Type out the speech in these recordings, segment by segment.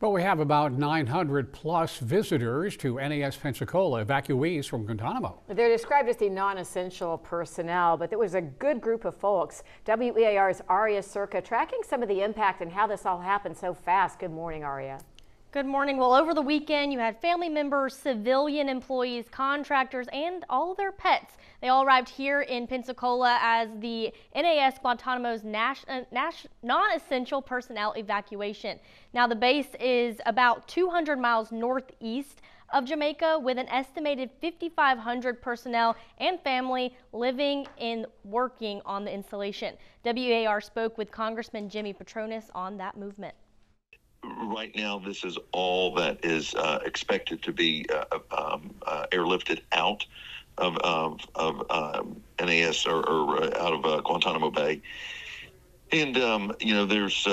Well, we have about 900 plus visitors to NAS Pensacola, evacuees from Guantanamo. They're described as the non-essential personnel, but there was a good group of folks. WEAR's Aria Circa tracking some of the impact and how this all happened so fast. Good morning, Aria. Good morning. Well, over the weekend, you had family members, civilian employees, contractors, and all their pets. They all arrived here in Pensacola as the NAS Guantanamo's non-essential personnel evacuation. Now, the base is about 200 miles northeast of Jamaica, with an estimated 5,500 personnel and family living and working on the installation. WEAR spoke with Congressman Jimmy Patronis on that movement. Right now, this is all that is expected to be airlifted out of NAS or out of Guantanamo Bay. And, there's,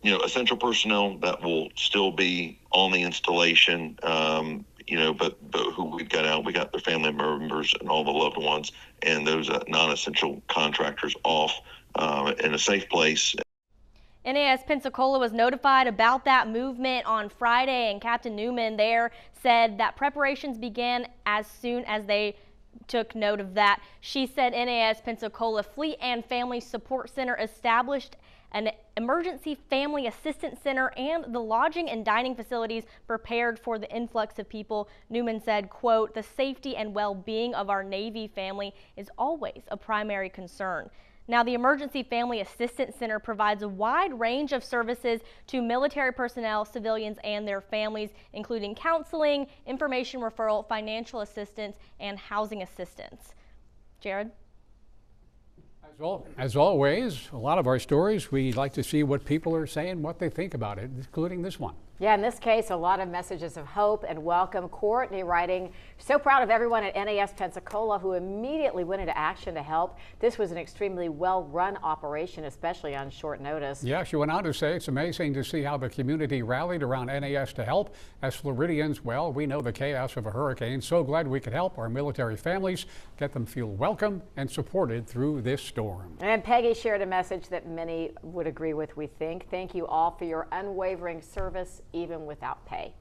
essential personnel that will still be on the installation, but who we've got out, we got their family members and all the loved ones, and those non-essential contractors off in a safe place. NAS Pensacola was notified about that movement on Friday, and Captain Newman there said that preparations began as soon as they took note of that. She said NAS Pensacola Fleet and Family Support Center established an emergency family assistance center, and the lodging and dining facilities prepared for the influx of people. Newman said, quote, "The safety and well-being of our Navy family is always a primary concern." Now, the Emergency Family Assistance Center provides a wide range of services to military personnel, civilians, and their families, including counseling, information referral, financial assistance, and housing assistance. Jared? As always, a lot of our stories, we like to see what people are saying, what they think about it, including this one. Yeah, in this case, a lot of messages of hope and welcome. Courtney writing, so proud of everyone at NAS Pensacola who immediately went into action to help. This was an extremely well-run operation, especially on short notice. Yeah, she went on to say it's amazing to see how the community rallied around NAS to help. As Floridians, well, we know the chaos of a hurricane. So glad we could help our military families, get them feel welcome and supported through this storm. And Peggy shared a message that many would agree with, we think. Thank you all for your unwavering service, even without pay.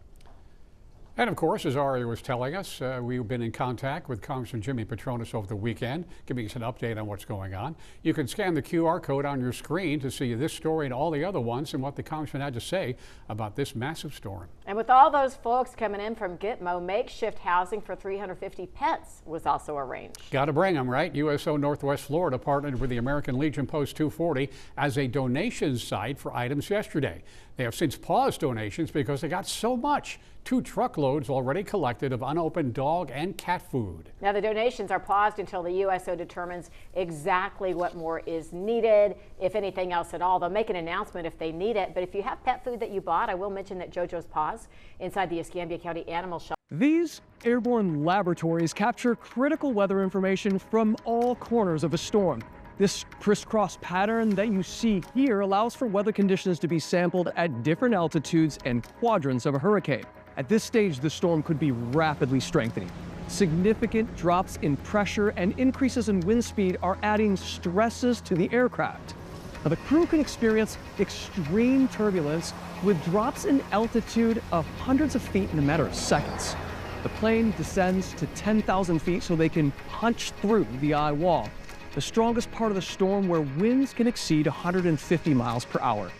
And of course, as Aria was telling us, we've been in contact with Congressman Jimmy Patronis over the weekend, giving us an update on what's going on. You can scan the QR code on your screen to see this story and all the other ones and what the congressman had to say about this massive storm. And with all those folks coming in from Gitmo, makeshift housing for 350 pets was also arranged. Got to bring them, right? USO Northwest Florida partnered with the American Legion Post 240 as a donation site for items yesterday. They have since paused donations because they got so much. 2 truckloads already collected of unopened dog and cat food. Now, the donations are paused until the USO determines exactly what more is needed, if anything else at all. They'll make an announcement if they need it. But if you have pet food that you bought, I will mention that JoJo's Paws inside the Escambia County Animal Shelter. These airborne laboratories capture critical weather information from all corners of a storm. This crisscross pattern that you see here allows for weather conditions to be sampled at different altitudes and quadrants of a hurricane. At this stage, the storm could be rapidly strengthening. Significant drops in pressure and increases in wind speed are adding stresses to the aircraft. Now, the crew can experience extreme turbulence with drops in altitude of hundreds of feet in a matter of seconds. The plane descends to 10,000 feet so they can punch through the eye wall, the strongest part of the storm where winds can exceed 150 miles per hour.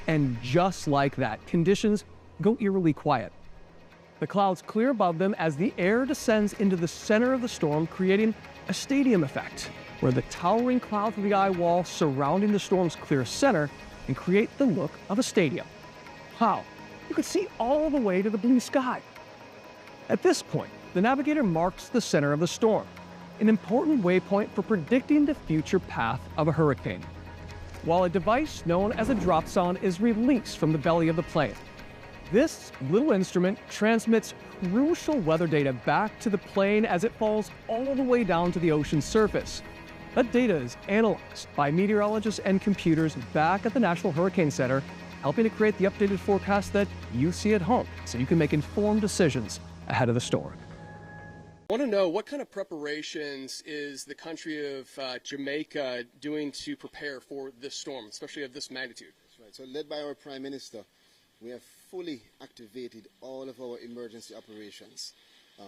And just like that, conditions go eerily quiet. The clouds clear above them as the air descends into the center of the storm, creating a stadium effect, where the towering clouds of the eye wall surrounding the storm's clear center and create the look of a stadium. How? You could see all the way to the blue sky. At this point, the navigator marks the center of the storm, an important waypoint for predicting the future path of a hurricane, while a device known as a dropson is released from the belly of the plane. This little instrument transmits crucial weather data back to the plane as it falls all the way down to the ocean's surface. That data is analyzed by meteorologists and computers back at the National Hurricane Center, helping to create the updated forecast that you see at home so you can make informed decisions ahead of the storm. I want to know what kind of preparations is the country of Jamaica doing to prepare for this storm, especially of this magnitude? That's right. So led by our Prime Minister, we have fully activated all of our emergency operations.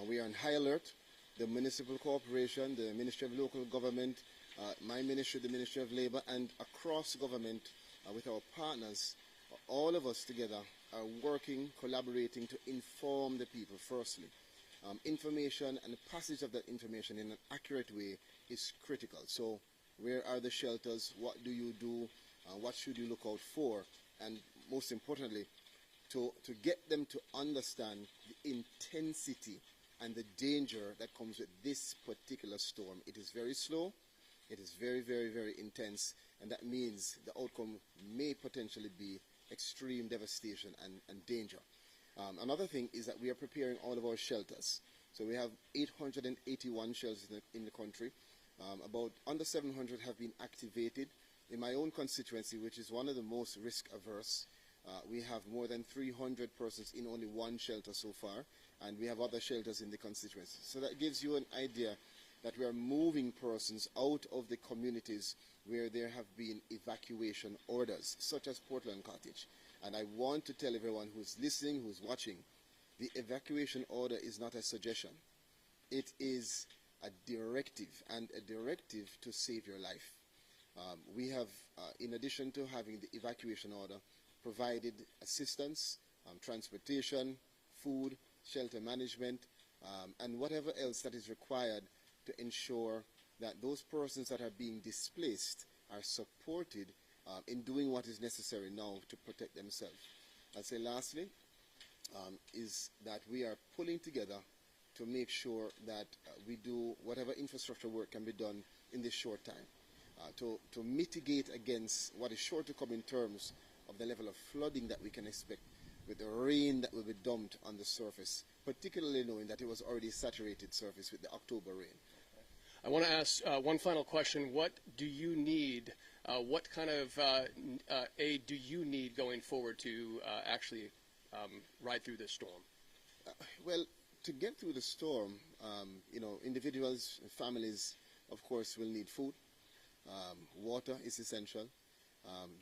We are on high alert. The Municipal Corporation, the Ministry of Local Government, my ministry, the Ministry of Labour, and across government with our partners, all of us together are working, collaborating to inform the people firstly. Information and the passage of that information in an accurate way is critical. So where are the shelters? What do you do? What should you look out for? And most importantly, to get them to understand the intensity and the danger that comes with this particular storm. It is very slow. It is very, very, very intense. And that means the outcome may potentially be extreme devastation and danger. Another thing is that we are preparing all of our shelters. So we have 881 shelters in the country. About under 700 have been activated. In my own constituency, which is one of the most risk averse, we have more than 300 persons in only one shelter so far, and we have other shelters in the constituency. So that gives you an idea that we are moving persons out of the communities where there have been evacuation orders, such as Portland Cottage. And I want to tell everyone who's listening, who's watching, the evacuation order is not a suggestion. It is a directive, and a directive to save your life. We have, in addition to having the evacuation order, provided assistance, transportation, food, shelter management, and whatever else that is required to ensure that those persons that are being displaced are supported in doing what is necessary now to protect themselves. I'll say lastly is that we are pulling together to make sure that we do whatever infrastructure work can be done in this short time to mitigate against what is sure to come in terms of the level of flooding that we can expect with the rain that will be dumped on the surface, particularly knowing that it was already saturated surface with the October rain. I want to ask one final question. What do you need? What kind of aid do you need going forward to actually ride through this storm? Well, to get through the storm, you know, individuals, families, of course, will need food. Water is essential.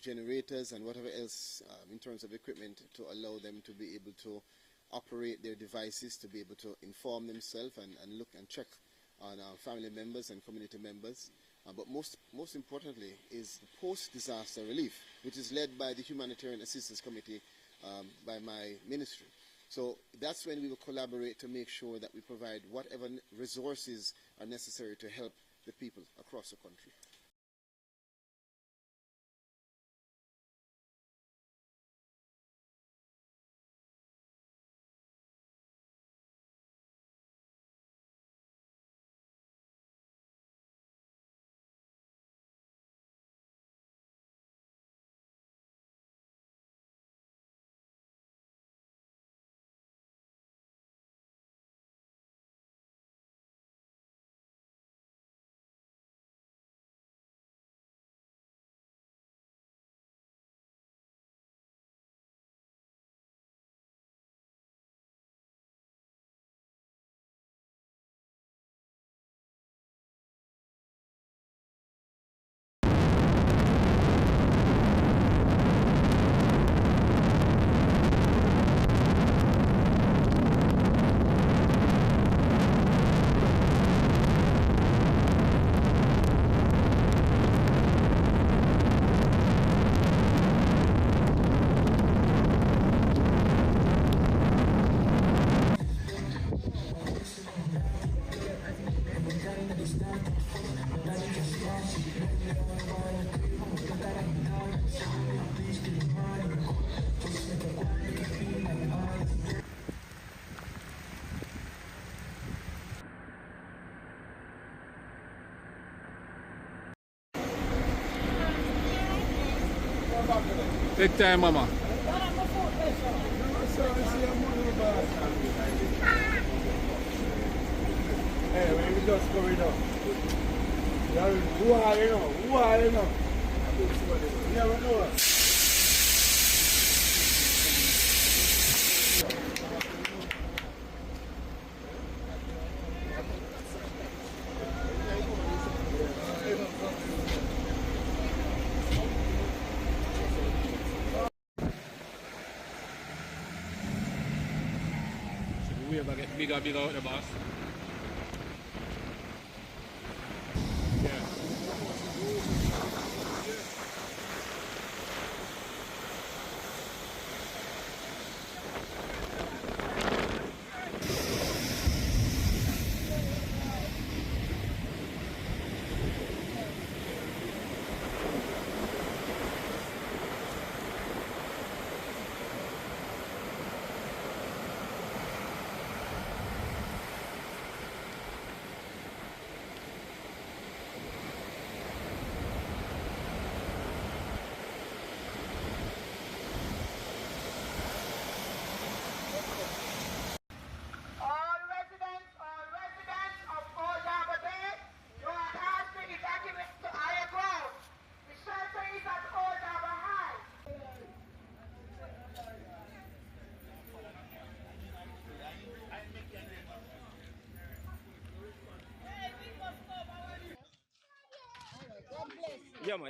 Generators and whatever else in terms of equipment to allow them to be able to operate their devices, to be able to inform themselves and look and check on family members and community members. But most importantly is the post-disaster relief, which is led by the Humanitarian Assistance Committee by my ministry. So that's when we will collaborate to make sure that we provide whatever resources are necessary to help the people across the country. Big time, mama. Hey, when we just going up. Who are you know? Who are you know? You never know. wave get bigger out the boss.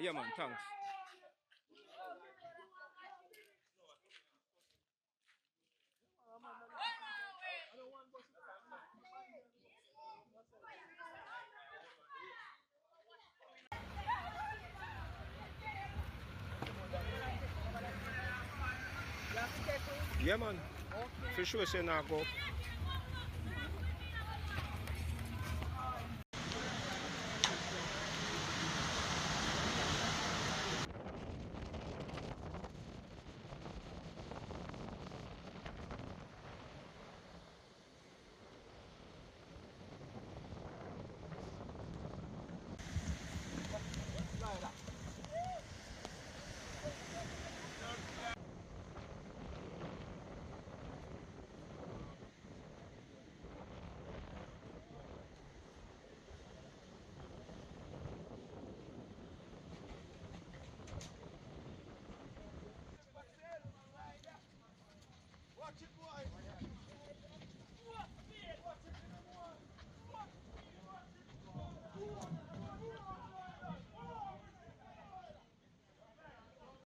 Yeah man, thanks. Yeah man, for sure say now go.